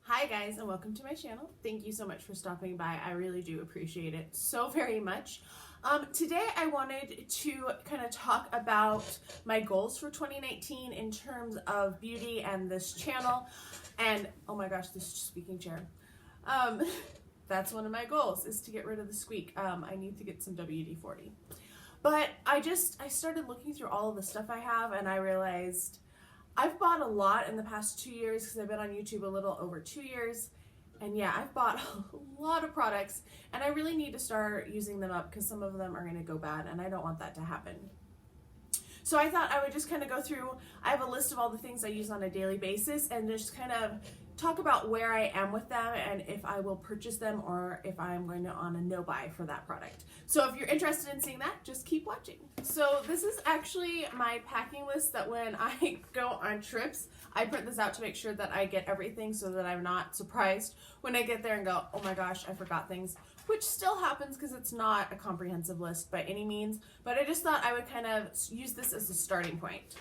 Hi guys, and welcome to my channel. Thank you so much for stopping by. I really do appreciate it so very much. Today I wanted to kind of talk about my goals for 2019 in terms of beauty and this channel. And oh my gosh, this squeaking chair. That's one of my goals, is to get rid of the squeak. I need to get some WD-40. But I started looking through all of the stuff I have, and I realized I've bought a lot in the past 2 years because I've been on YouTube a little over 2 years. And yeah, I've bought a lot of products, and I really need to start using them up because some of them are going to go bad, and I don't want that to happen. So I thought I would just kind of go through, I have a list of all the things I use on a daily basis and just kind of talk about where I am with them and if I will purchase them or if I'm going to on a no buy for that product. So if you're interested in seeing that, just keep watching. So this is actually my packing list that when I go on trips, I print this out to make sure that I get everything so that I'm not surprised when I get there and go, oh my gosh, I forgot things, which still happens because it's not a comprehensive list by any means, but I just thought I would kind of use this as a starting point.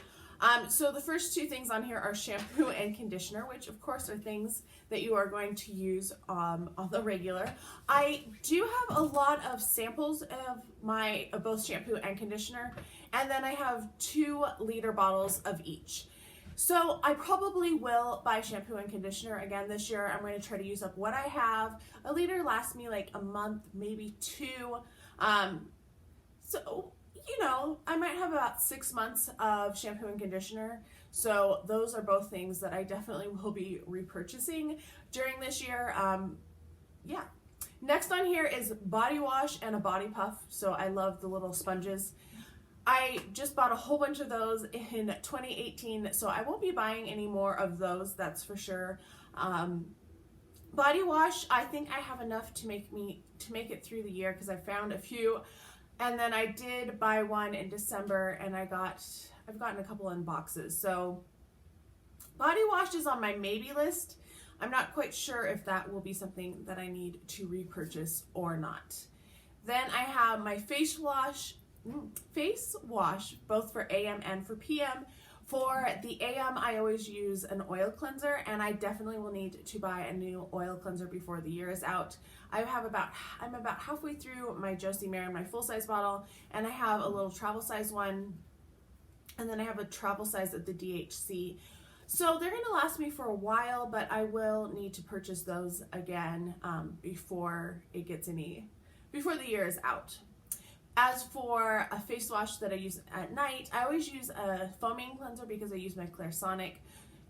So the first two things on here are shampoo and conditioner, which of course are things that you are going to use on the regular. I do have a lot of samples of both shampoo and conditioner, and then I have 2-liter bottles of each. So I probably will buy shampoo and conditioner again this year. I'm going to try to use up what I have. A liter lasts me like a month, maybe 2. So you know, I might have about 6 months of shampoo and conditioner. So those are both things that I definitely will be repurchasing during this year. Yeah. Next on here is body wash and a body puff. So I love the little sponges. I just bought a whole bunch of those in 2018, so I won't be buying any more of those, that's for sure. Body wash, I think I have enough to make it through the year because I found a few. And then I did buy one in December, and I've gotten a couple in boxes. So body wash is on my maybe list. I'm not quite sure if that will be something that I need to repurchase or not. Then I have my face wash, both for AM and for PM. For the AM, I always use an oil cleanser, and I definitely will need to buy a new oil cleanser before the year is out. I'm about halfway through my Josie Marin, my full-size bottle, and I have a little travel size one, and then I have a travel size of the DHC. So they're going to last me for a while, but I will need to purchase those again before the year is out. As for a face wash that I use at night, I always use a foaming cleanser because I use my Clairsonic,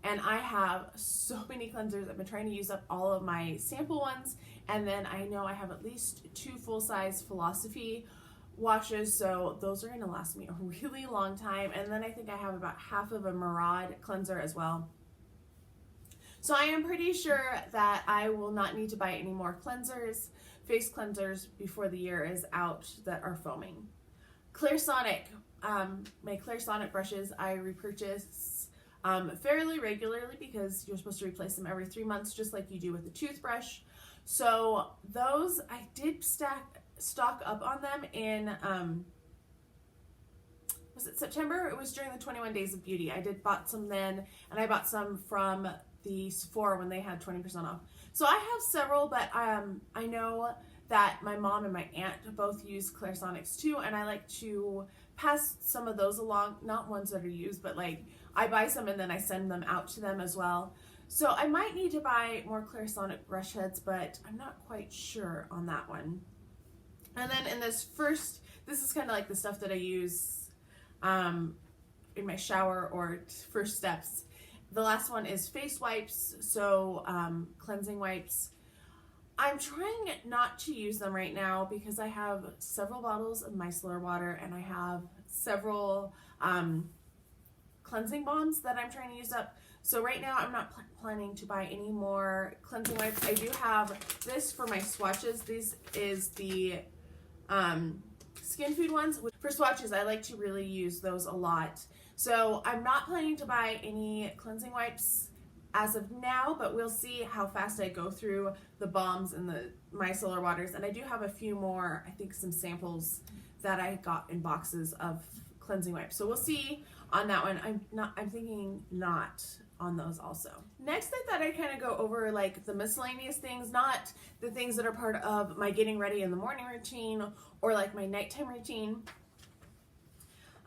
and I have so many cleansers. I've been trying to use up all of my sample ones, and then I know I have at least 2 full-size Philosophy washes, so those are going to last me a really long time. And then I think I have about half of a Murad cleanser as well. So I am pretty sure that I will not need to buy any more face cleansers before the year is out that are foaming. Clairsonic, my Clairsonic brushes I repurchase fairly regularly because you're supposed to replace them every 3 months just like you do with a toothbrush. So those, I did stock up on them in, was it September? It was during the 21 Days of Beauty. I bought some then, and I bought some from the Sephora when they had 20% off. So I have several, but I know that my mom and my aunt both use Clairsonics too, and I like to pass some of those along, not ones that are used, but like I buy some and then I send them out to them as well. So I might need to buy more Clairsonic brush heads, but I'm not quite sure on that one. And then in this is kind of like the stuff that I use in my shower or first steps. The last one is face wipes, so cleansing wipes. I'm trying not to use them right now because I have several bottles of micellar water and I have several cleansing balms that I'm trying to use up. So right now I'm not planning to buy any more cleansing wipes. I do have this for my swatches. This is the Skin Food ones. For swatches, I like to really use those a lot. So I'm not planning to buy any cleansing wipes as of now, but we'll see how fast I go through the balms and the micellar waters. And I do have a few more, I think some samples that I got in boxes of cleansing wipes. So we'll see on that one. I'm thinking not on those also. Next, I thought I'd kind of go over like the miscellaneous things, not the things that are part of my getting ready in the morning routine or like my nighttime routine.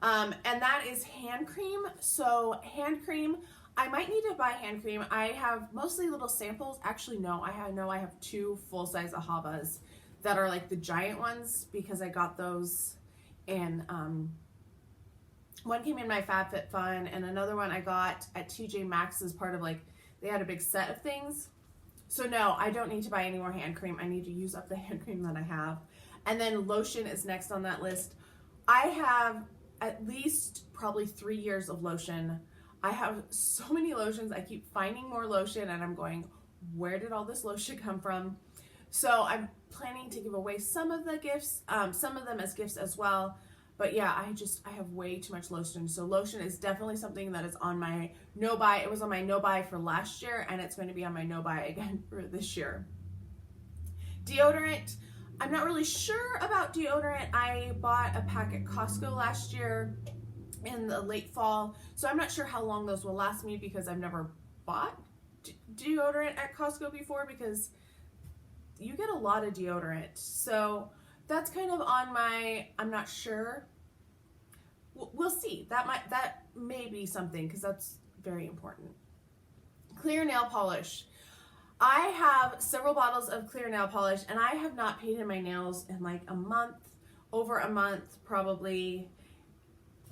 And that is hand cream. So hand cream, I might need to buy hand cream. I have mostly little samples. Actually, no, I have 2 full-size Ahavas that are like the giant ones because I got those in, one came in my FabFitFun and another one I got at TJ Maxx as part of like, they had a big set of things. So no, I don't need to buy any more hand cream. I need to use up the hand cream that I have. And then lotion is next on that list. I have at least probably 3 years of lotion. I have so many lotions. I keep finding more lotion and I'm going, where did all this lotion come from? So I'm planning to give away some of the gifts, some of them as gifts as well. But yeah, I have way too much lotion. So lotion is definitely something that is on my no buy. It was on my no buy for last year and it's going to be on my no buy again for this year. Deodorant. I'm not really sure about deodorant. I bought a pack at Costco last year in the late fall. So I'm not sure how long those will last me because I've never bought deodorant at Costco before because you get a lot of deodorant. So that's kind of on my, I'm not sure. We'll see. That may be something because that's very important. Clear nail polish. I have several bottles of clear nail polish and I have not painted my nails in like a month, over a month probably.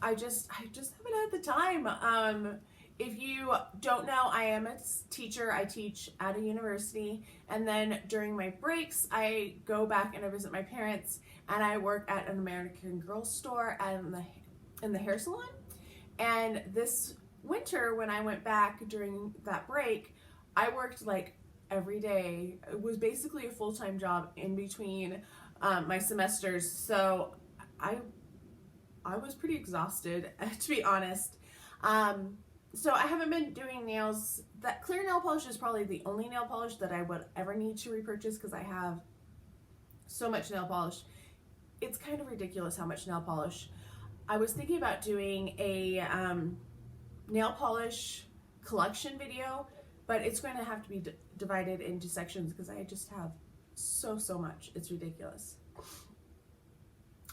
I just haven't had the time. If you don't know, I am a teacher. I teach at a university, and then during my breaks, I go back and I visit my parents, and I work at an American Girl store and in the hair salon. And this winter, when I went back during that break, I worked like every day. It was basically a full-time job in between my semesters, so I was pretty exhausted, to be honest. So I haven't been doing nails. That clear nail polish is probably the only nail polish that I would ever need to repurchase because I have so much nail polish. It's kind of ridiculous how much nail polish. I was thinking about doing a nail polish collection video, but it's going to have to be divided into sections because I just have so much. It's ridiculous.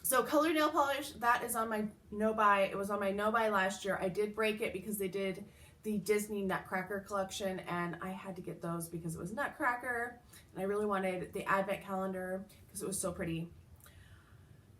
So colored nail polish, that is on my no buy. It was on my no buy last year. I did break it because they did the Disney Nutcracker collection and I had to get those because it was Nutcracker and I really wanted the advent calendar because it was so pretty.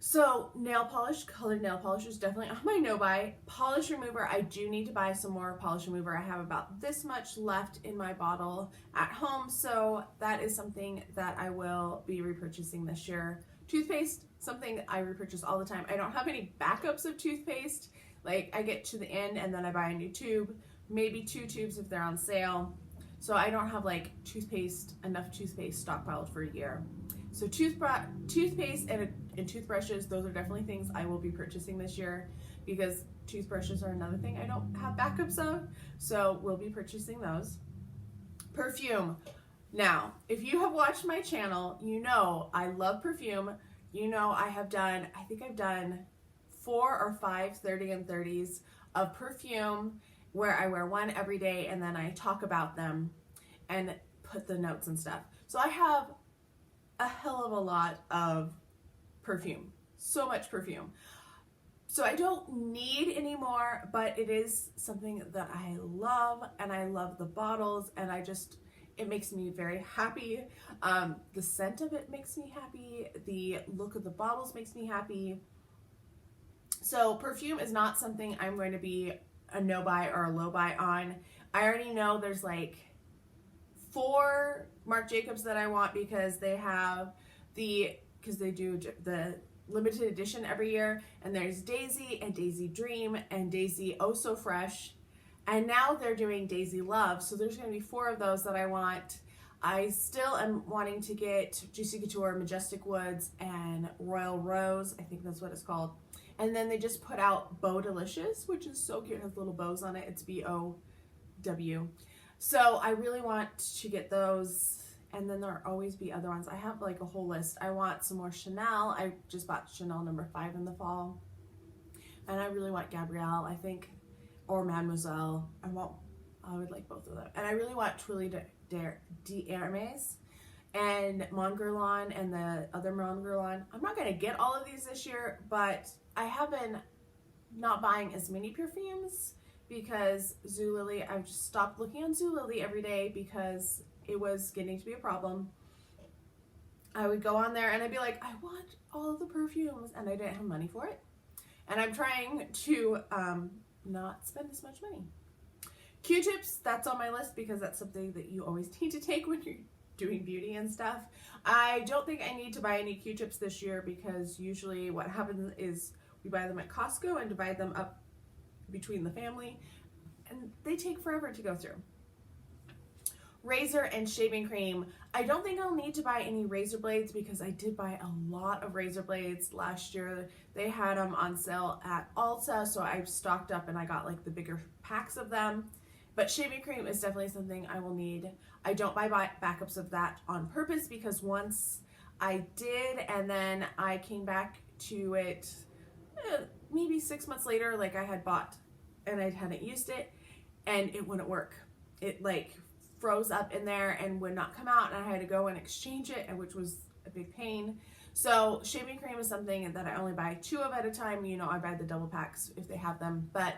So nail polish, colored nail polish is definitely on my no buy. Polish remover, I do need to buy some more polish remover. I have about this much left in my bottle at home, so that is something that I will be repurchasing this year. Toothpaste, something I repurchase all the time. I don't have any backups of toothpaste. Like I get to the end and then I buy a new tube, maybe 2 tubes if they're on sale. So I don't have like enough toothpaste stockpiled for a year. So toothpaste and toothbrushes, those are definitely things I will be purchasing this year because toothbrushes are another thing I don't have backups of. So we'll be purchasing those. Perfume. Now, if you have watched my channel, you know I love perfume. You know I think I've done 4 or 5 30 and 30s of perfume where I wear one every day and then I talk about them and put the notes and stuff. So I have a hell of a lot of perfume, so much perfume. So I don't need any more, but it is something that I love and I love the bottles and it makes me very happy. The scent of it makes me happy. The look of the bottles makes me happy. So perfume is not something I'm going to be a no buy or a low buy on. I already know there's like 4 Marc Jacobs that I want because they do the limited edition every year, and there's Daisy and Daisy Dream and Daisy Oh So Fresh, and now they're doing Daisy Love, so there's going to be 4 of those that I want. I still am wanting to get Juicy Couture, Majestic Woods, and Royal Rose, I think that's what it's called. And then they just put out Bow Delicious, which is so cute, it has little bows on it, it's B-O-W. So I really want to get those, and then there'll always be other ones. I have like a whole list. I want some more Chanel. I just bought Chanel No. 5 in the fall. and I really want Gabrielle, I think, or Mademoiselle. I would like both of them. And I really want Twilly d'Hermes and Mon Guerlain and the other Mon Guerlain. I'm not going to get all of these this year, but I have been not buying as many perfumes because Zulily, I've just stopped looking on Zulily every day because it was getting to be a problem. I would go on there and I'd be like, I want all of the perfumes, and I didn't have money for it. And I'm trying to not spend as much money. Q-tips, that's on my list because that's something that you always need to take when you're doing beauty and stuff. I don't think I need to buy any Q-tips this year because usually what happens is we buy them at Costco and divide them up between the family, and they take forever to go through. Razor and shaving cream. I don't think I'll need to buy any razor blades because I did buy a lot of razor blades last year. They had them on sale at Ulta, so I've stocked up and I got like the bigger packs of them. But shaving cream is definitely something I will need. I don't buy backups of that on purpose because once I did, and then I came back to it maybe 6 months later, like I had bought and I hadn't used it, and it wouldn't work. It like froze up in there and would not come out, and I had to go and exchange it, and which was a big pain. So shaving cream is something that I only buy 2 of at a time. You know, I buy the double packs if they have them, but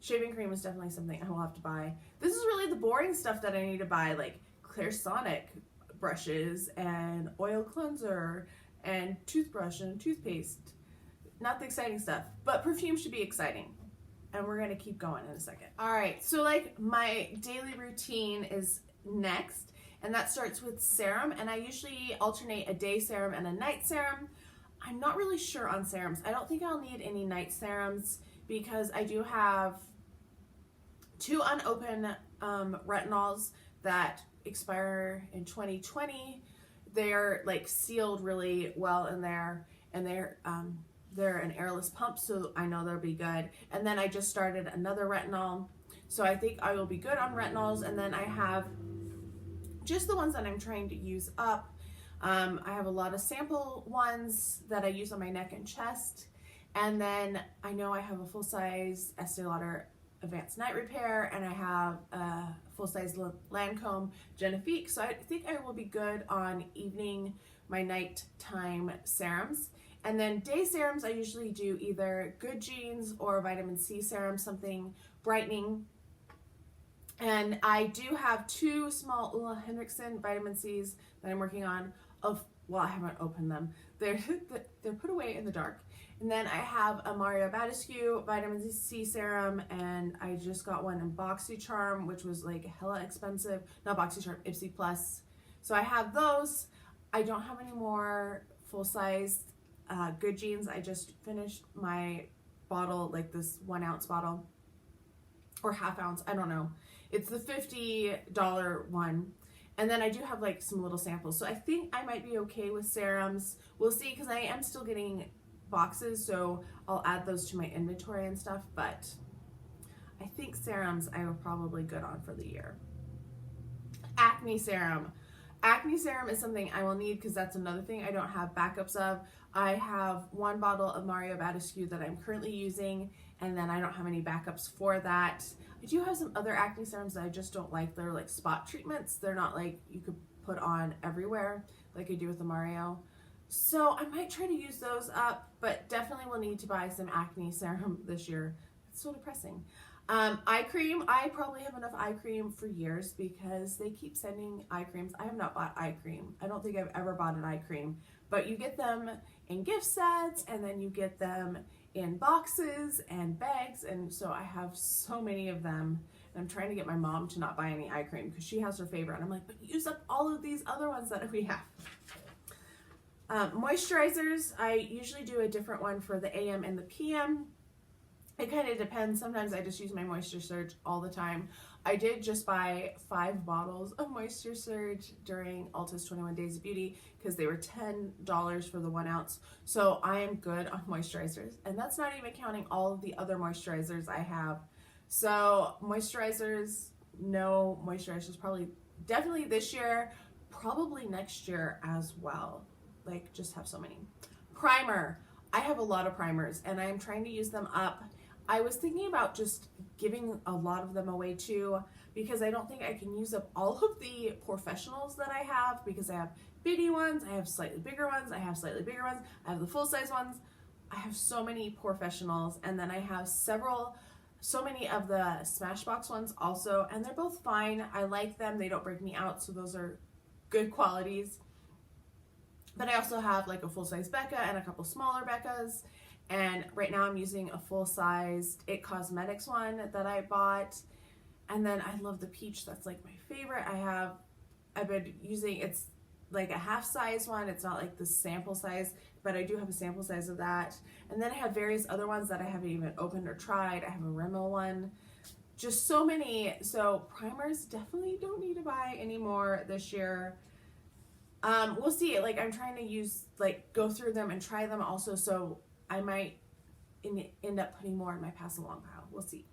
shaving cream is definitely something I will have to buy. This is really the boring stuff that I need to buy, like Clairsonic brushes and oil cleanser and toothbrush and toothpaste. Not the exciting stuff, but perfume should be exciting. And we're gonna keep going in a second. All right, so like my daily routine is next, and that starts with serum, and I usually alternate a day serum and a night serum. I'm not really sure on serums. I don't think I'll need any night serums because I do have 2 unopened retinols that expire in 2020. They're like sealed really well in there, and they're an airless pump, so I know they'll be good. And then I just started another retinol, so I think I will be good on retinols. And then I have just the ones that I'm trying to use up. I have a lot of sample ones that I use on my neck and chest. And then I know I have a full-size Estee Lauder Advanced Night Repair, and I have a full-size Lancome Genifique, so I think I will be good on evening my nighttime serums. And then day serums, I usually do either Good Genes or vitamin C serum, something brightening. And I do have 2 small Ulla Henriksen vitamin C's that I'm working on. Well, I haven't opened them. They're put away in the dark. And then I have a Mario Badescu vitamin C serum, and I just got one in BoxyCharm, which was like hella expensive. Not BoxyCharm, Ipsy Plus. So I have those. I don't have any more full-size Good Genes. I just finished my bottle, like this 1 ounce bottle, or half ounce, I don't know. It's the $50 one. And then I do have like some little samples. So I think I might be okay with serums. We'll see, because I am still getting boxes, so I'll add those to my inventory and stuff. But I think serums I am probably good on for the year. Acne serum. Acne serum is something I will need because that's another thing I don't have backups of. I have 1 bottle of Mario Badescu that I'm currently using, and then I don't have any backups for that. I do have some other acne serums that I just don't like. They're like spot treatments. They're not like you could put on everywhere like I do with the Mario. So I might try to use those up, but definitely will need to buy some acne serum this year. It's so depressing. Eye cream. I probably have enough eye cream for years because they keep sending eye creams. I have not bought eye cream. I don't think I've ever bought an eye cream, but you get them in gift sets, and then you get them in boxes and bags, and so I have so many of them. And I'm trying to get my mom to not buy any eye cream because she has her favorite, and I'm like, but use up all of these other ones that we have. Moisturizers, I usually do a different one for the AM and the PM. It kind of depends. Sometimes I just use my Moisture Surge all the time. I did just buy 5 bottles of Moisture Surge during Ulta's 21 Days of Beauty because they were $10 for the 1 ounce. So I am good on moisturizers, and that's not even counting all of the other moisturizers I have. So moisturizers, no moisturizers, probably definitely this year, probably next year as well. Like, just have so many. Primer. I have a lot of primers and I'm trying to use them up. I was thinking about just giving a lot of them away too, because I don't think I can use up all of the professionals that I have, because I have bitty ones, I have slightly bigger ones, I have slightly bigger ones, I have the full size ones. I have so many professionals, and then I have so many of the Smashbox ones also, and they're both fine. I like them. They don't break me out, so those are good qualities. But I also have like a full-size Becca and a couple smaller Beccas, and right now I'm using a full-sized It Cosmetics one that I bought. And then I love the peach. That's like my favorite. I've been using, it's like a half size one. It's not like the sample size, but I do have a sample size of that. And then I have various other ones that I haven't even opened or tried. I have a Rimmel one. Just so many. So primers definitely don't need to buy anymore this year. We'll see. Like, I'm trying to go through them and try them also, so I might end up putting more in my pass along pile. We'll see.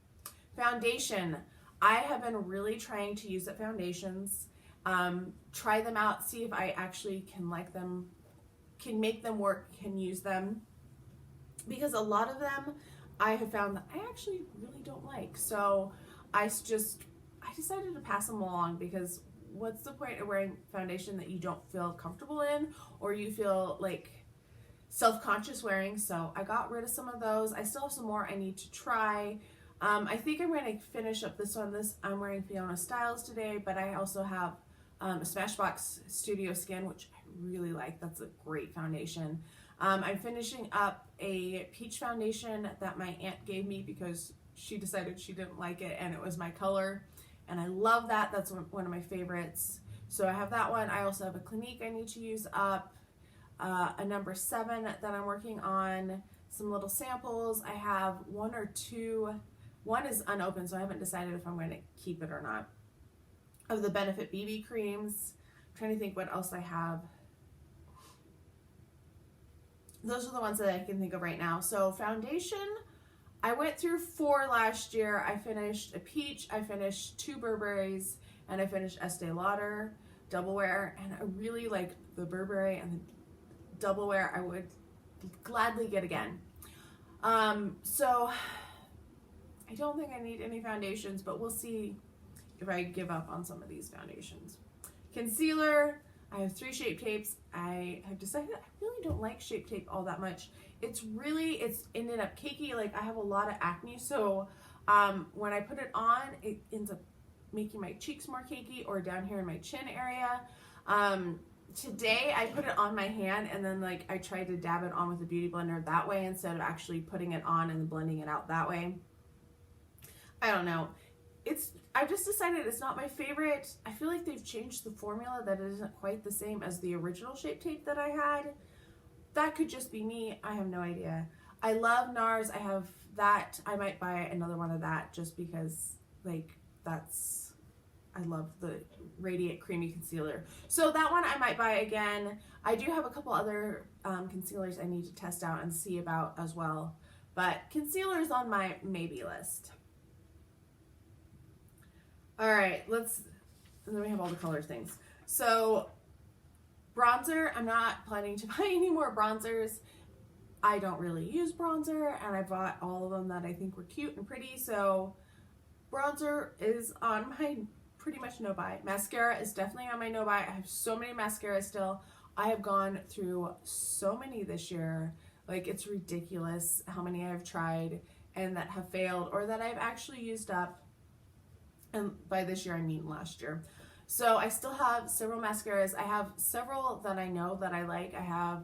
Foundation. I have been really trying to use up foundations. Try them out, see if I actually can like them, can make them work, can use them. Because a lot of them I have found that I actually really don't like. So I decided to pass them along, because what's the point of wearing foundation that you don't feel comfortable in, or you feel like self-conscious wearing? So I got rid of some of those. I still have some more I need to try. I think I'm going to finish up this one. I'm wearing Fiona Styles today, but I also have a Smashbox Studio Skin, which I really like. That's a great foundation. I'm finishing up a peach foundation that my aunt gave me because she decided she didn't like it and it was my color. And I love that. That's one of my favorites. So I have that one. I also have a Clinique I need to use up, a number 7 that I'm working on, some little samples. I have one or two. One is unopened, so I haven't decided if I'm going to keep it or not. Of the Benefit BB creams. I'm trying to think what else I have. Those are the ones that I can think of right now. So foundation, I went through 4 last year. I finished a peach, I finished 2 Burberrys, and I finished Estee Lauder Double Wear. And I really like the Burberry and the Double Wear. I would gladly get again. So I don't think I need any foundations, but we'll see if I give up on some of these foundations. Concealer, I have 3 Shape Tapes. I have decided I really don't like Shape Tape all that much. It's ended up cakey. Like, I have a lot of acne, so when I put it on, it ends up making my cheeks more cakey, or down here in my chin area. Today I put it on my hand, and then like I tried to dab it on with a beauty blender that way instead of actually putting it on and blending it out that way. I don't know. I've just decided it's not my favorite. I feel like they've changed the formula, that it isn't quite the same as the original Shape Tape that I had. That could just be me. I have no idea. I love NARS. I have that. I might buy another one of that just because, like, I love the Radiant Creamy Concealer. So that one I might buy again. I do have a couple other concealers I need to test out and see about as well. But concealer is on my maybe list. All right, and then we have all the color things. So bronzer, I'm not planning to buy any more bronzers. I don't really use bronzer, and I bought all of them that I think were cute and pretty. So bronzer is on my pretty much no buy. Mascara is definitely on my no buy. I have so many mascaras still. I have gone through so many this year. Like, it's ridiculous how many I've tried and that have failed, or that I've actually used up. And by this year, I mean last year. So I still have several mascaras. I have several that I know that I like. I have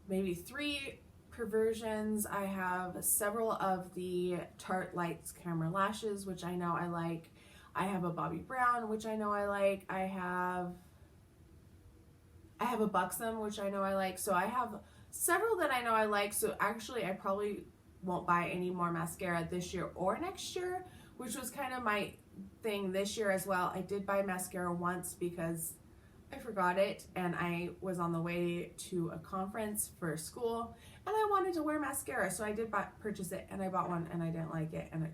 maybe 3 Perversions. I have several of the Tarte Lights Camera Lashes, which I know I like. I have a Bobbi Brown, which I know I like. I have a Buxom, which I know I like. So I have several that I know I like. So actually, I probably won't buy any more mascara this year or next year, which was kind of my thing this year as well. I did buy mascara once because I forgot it, and I was on the way to a conference for school, and I wanted to wear mascara, so I did purchase it, and I bought one, and I didn't like it, and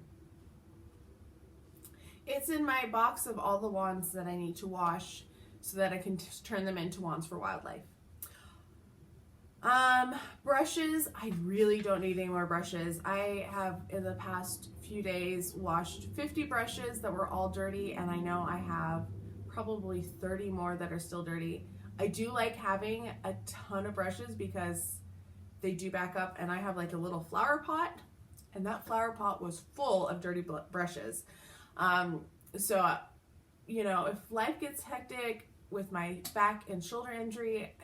it's in my box of all the wands that I need to wash so that I can turn them into wands for wildlife. Brushes, I really don't need any more brushes. I have in the past few days washed 50 brushes that were all dirty, and I know I have probably 30 more that are still dirty. I do like having a ton of brushes because they do back up, and I have like a little flower pot, and that flower pot was full of dirty brushes. So, you know, if life gets hectic with my back and shoulder injury,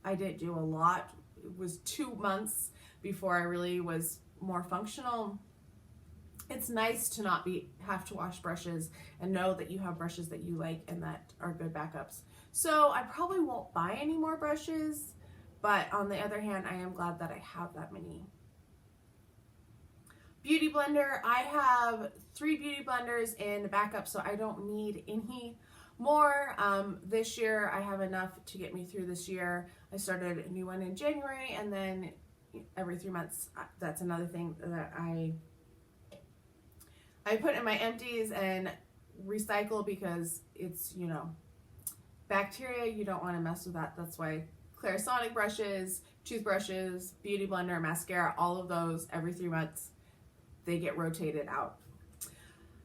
I didn't do a lot. It was 2 months before I really was more functional. It's nice to not have to wash brushes and know that you have brushes that you like and that are good backups. So I probably won't buy any more brushes, but on the other hand, I am glad that I have that many. Beauty blender, I have 3 beauty blenders in backup, so I don't need any more. This year I have enough to get me through this year. I started a new one in January, and then every 3 months, that's another thing that I put in my empties and recycle because it's, you know, bacteria. You don't want to mess with that. That's why Clarisonic brushes, toothbrushes, beauty blender, mascara, all of those every 3 months, they get rotated out.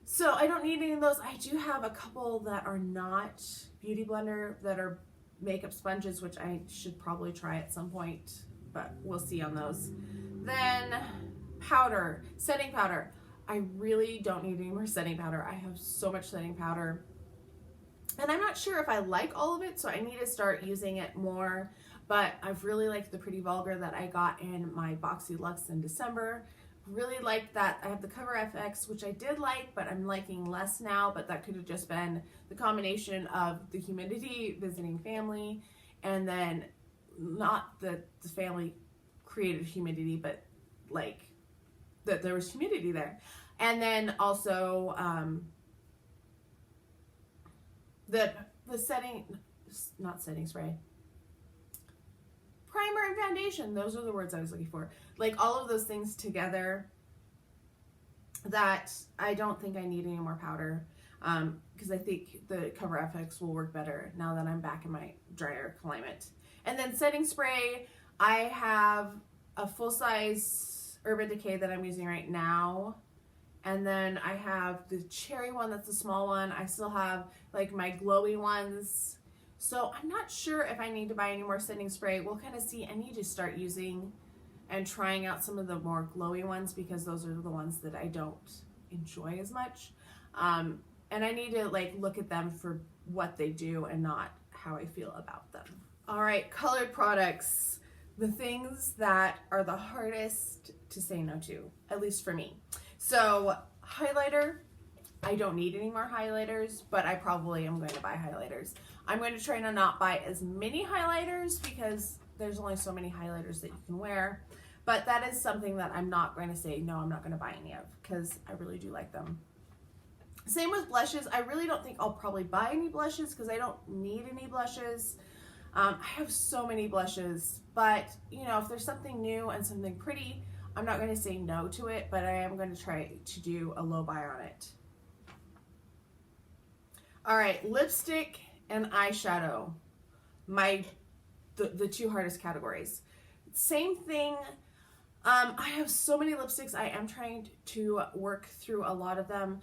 So I don't need any of those. I do have a couple that are not beauty blender, that are makeup sponges, which I should probably try at some point, but we'll see on those. Then powder, setting powder. I really don't need any more setting powder. I have so much setting powder, and I'm not sure if I like all of it, so I need to start using it more. But I've really liked the Pretty Vulgar that I got in my Boxy Luxe in December. Really liked that. I have the Cover FX, which I did like, but I'm liking less now, but that could have just been the combination of the humidity, visiting family, and then not that the family created humidity, but like that there was humidity there. And then also the not setting spray, primer and foundation. Those are the words I was looking for. Like all of those things together, that I don't think I need any more powder, because I think the Cover FX will work better now that I'm back in my drier climate. And then setting spray, I have a full-size Urban Decay that I'm using right now. And then I have the cherry one, that's the small one. I still have like my glowy ones. So I'm not sure if I need to buy any more setting spray. We'll kind of see. I need to start using and trying out some of the more glowy ones, because those are the ones that I don't enjoy as much. And I need to like look at them for what they do and not how I feel about them. All right, colored products. The things that are the hardest to say no to, at least for me. So highlighter, I don't need any more highlighters, but I probably am going to buy highlighters. I'm going to try to not buy as many highlighters because there's only so many highlighters that you can wear. But that is something that I'm not going to say, no, I'm not going to buy any of, because I really do like them. Same with blushes. I really don't think I'll probably buy any blushes because I don't need any blushes. I have so many blushes, but you know, if there's something new and something pretty, I'm not going to say no to it, but I am going to try to do a low buy on it. All right, lipstick and eyeshadow, the 2 hardest categories. Same thing. I have so many lipsticks. I am trying to work through a lot of them.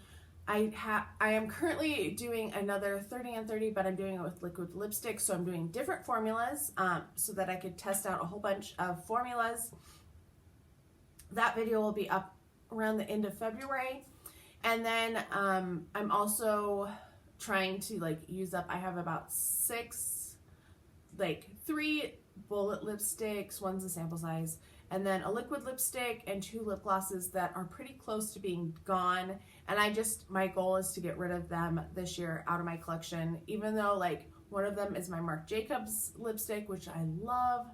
I am currently doing another 30 and 30, but I'm doing it with liquid lipstick. So I'm doing different formulas so that I could test out a whole bunch of formulas. That video will be up around the end of February. And then I'm also trying to like use up, I have about 6, like 3 bullet lipsticks, one's a sample size, and then a liquid lipstick and 2 lip glosses that are pretty close to being gone. And my goal is to get rid of them this year out of my collection, even though like one of them is my Marc Jacobs lipstick, which I love.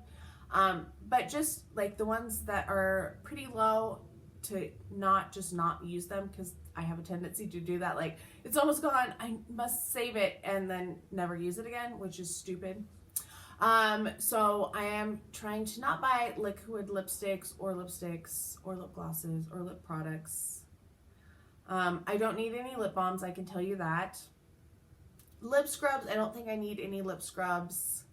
But just like the ones that are pretty low, to not use them, because I have a tendency to do that. Like, it's almost gone, I must save it and then never use it again, which is stupid. So I am trying to not buy liquid lipsticks or lip glosses or lip products. I don't need any lip balms, I can tell you that. Lip scrubs, I don't think I need any lip scrubs.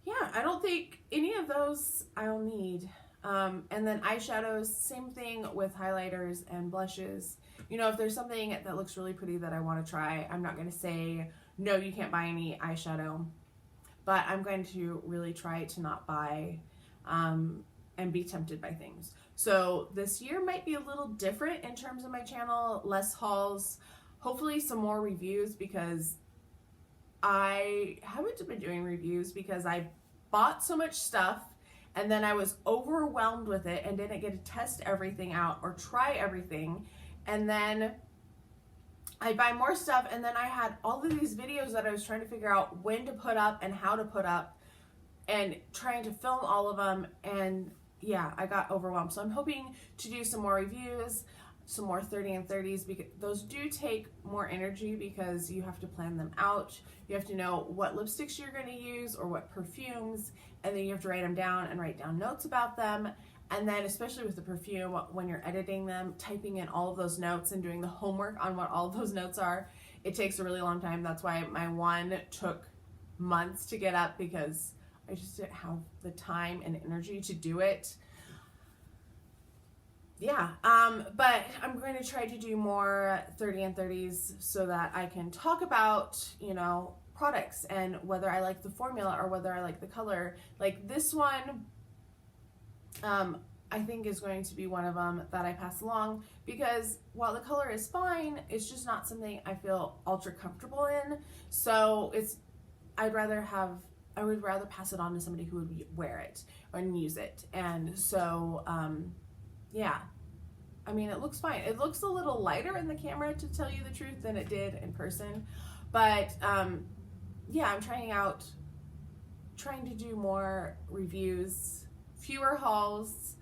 yeah, I don't think any of those I'll need. And then eyeshadows, same thing with highlighters and blushes. You know, if there's something that looks really pretty that I want to try, I'm not going to say, no, you can't buy any eyeshadow. But I'm going to really try to not buy and be tempted by things. So this year might be a little different in terms of my channel, less hauls, hopefully some more reviews, because I haven't been doing reviews because I bought so much stuff and then I was overwhelmed with it and didn't get to test everything out or try everything. And then I buy more stuff, and then I had all of these videos that I was trying to figure out when to put up and how to put up and trying to film all of them, and yeah, I got overwhelmed. So I'm hoping to do some more reviews, some more 30 and 30s, because those do take more energy because you have to plan them out. You have to know what lipsticks you're going to use or what perfumes, and then you have to write them down and write down notes about them. And then especially with the perfume, when you're editing them, typing in all of those notes and doing the homework on what all of those notes are, it takes a really long time. That's why my one took months to get up, because I just didn't have the time and energy to do it. Yeah, but I'm going to try to do more 30 and 30s so that I can talk about, you know, products and whether I like the formula or whether I like the color. Like this one, I think is going to be one of them that I pass along, because while the color is fine, it's just not something I feel ultra comfortable in. So I would rather pass it on to somebody who would wear it and use it. And so, yeah, I mean, it looks fine. It looks a little lighter in the camera, to tell you the truth, than it did in person. But, yeah, I'm trying to do more reviews, fewer hauls,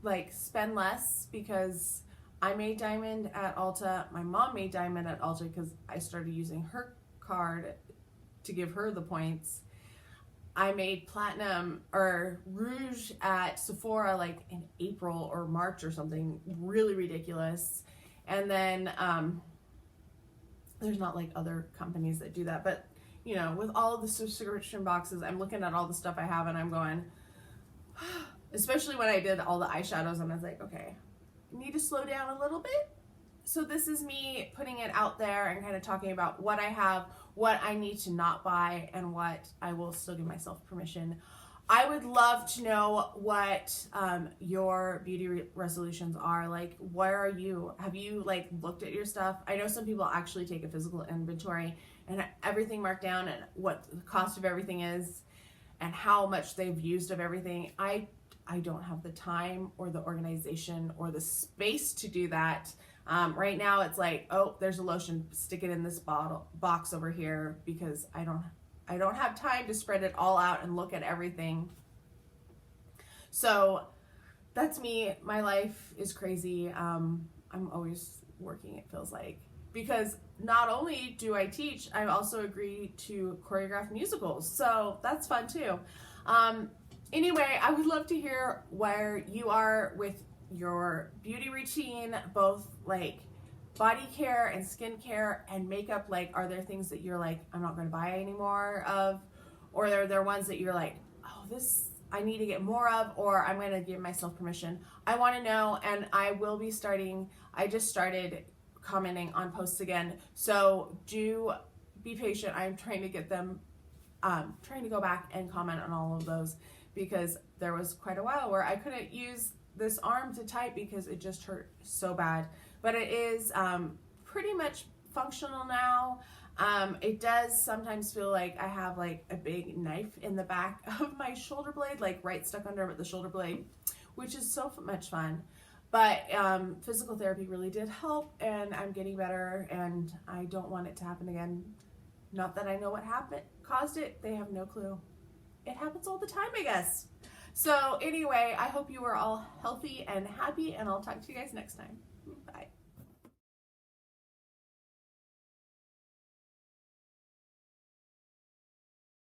like spend less, because I made diamond at Ulta. My mom made diamond at Ulta because I started using her card to give her the points. I made platinum or rouge at Sephora like in April or March or something really ridiculous. And then there's not like other companies that do that, but you know, with all of the subscription boxes, I'm looking at all the stuff I have and I'm going, especially when I did all the eyeshadows, and I was like, okay, I need to slow down a little bit. So this is me putting it out there and kind of talking about what I have, what I need to not buy, and what I will still give myself permission. I would love to know what your beauty resolutions are. Like, where are you? Have you like looked at your stuff? I know some people actually take a physical inventory and everything marked down and what the cost of everything is and how much they've used of everything. I don't have the time or the organization or the space to do that. Right now it's like, oh, there's a lotion, stick it in this box over here, because I don't have time to spread it all out and look at everything. So that's me. My life is crazy. I'm always working, it feels like, because not only do I teach, I also agree to choreograph musicals. So that's fun too. Anyway, I would love to hear where you are with your beauty routine, both like body care and skincare and makeup. Like, are there things that you're like, I'm not going to buy any more of? Or are there ones that you're like, oh, this I need to get more of, or I'm going to give myself permission? I want to know, and I will be starting. I just started commenting on posts again, so do be patient. I'm trying to get them, trying to go back and comment on all of those, because there was quite a while where I couldn't use this arm to type because it just hurt so bad. But it is pretty much functional now. It does sometimes feel like I have like a big knife in the back of my shoulder blade, like right stuck under the shoulder blade, which is so much fun. But physical therapy really did help, and I'm getting better, and I don't want it to happen again. Not that I know what caused it. They have no clue. It happens all the time, I guess. So anyway, I hope you are all healthy and happy, and I'll talk to you guys next time. Bye.